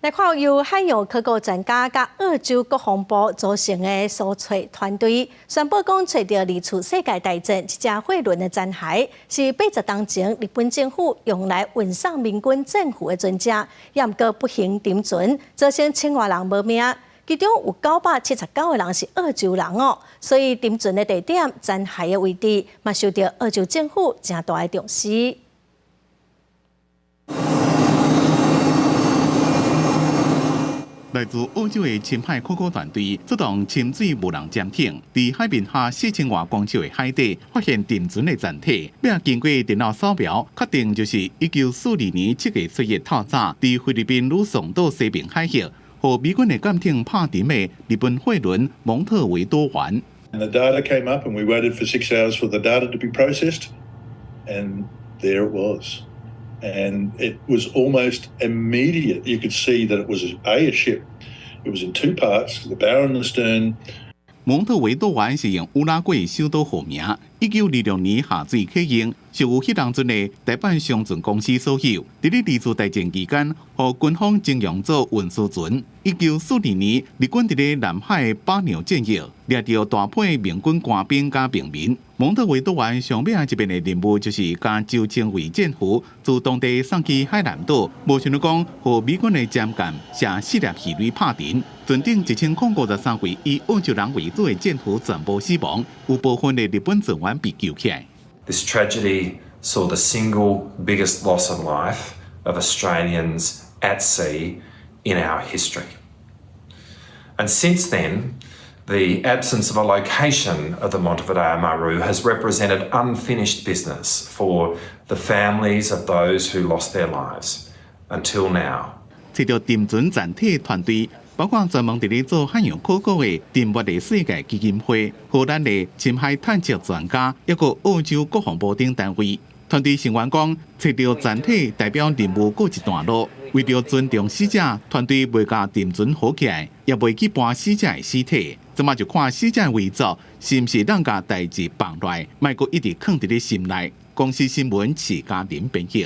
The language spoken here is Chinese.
来看由海洋科学专家甲澳洲国防部组成的搜查团队，宣布讲找到二次世界大战一只货轮的残骸，是80年前日本政府用来运送民军政府的船只，也毋过不幸沉船，造成千外人无命。其中有979个人是澳洲人哦，所以沉船的地点、残骸的位置，嘛受到澳洲政府正大的重视。来自澳洲的深海科学团队出动深水无人潜艇，在海面下4000外公尺的海底发现沉船的残体，并经过电脑扫描，确定就是1942年7月7日透早，在菲律宾鲁松岛西边海域，和美军的舰艇拍沉的日本货轮蒙特维多丸。The data came up, and we waited for 6 hours for the data to be processed, and there it was. And it was almost immediate. You could see that it was a ship. It was in 2 parts, the bow and the stern. 蒙特维多丸是用乌拉圭首都号名，1926年下水启用，是由迄当阵的台湾商船公司所有。伫咧二次大战期间，予军方征用做运输船。1942年，日军伫咧南海巴鸟战役，掠到大批民军官兵甲平民。蒙特维多丸上尾一边的任务就是将周清卫舰夫自当地送去海南岛，无想到讲，和美军的舰舰射4粒鱼雷拍沉，船顶1053位以澳洲人为主的舰夫全部死亡，有部分的日本船员被救起来。This tragedy saw the single biggest loss of life of Australians at sea in our history. And since then, the absence of a location of the Montevideo Maru has represented unfinished business for the families of those who lost their lives until now. 找到沉船残体团队，包括专门伫咧做海洋考古的沉没的世界基金会、荷兰的深海探测专家，抑个澳洲国防部等单位。团队成员讲，找到残体代表任务过一段落。为了尊重死者，团队未甲沉船好起来，也未去搬死者的尸体。即马就看死者的遗作是毋是当甲代志放落，莫阁一直藏伫咧心内。公司新闻是家庭编辑。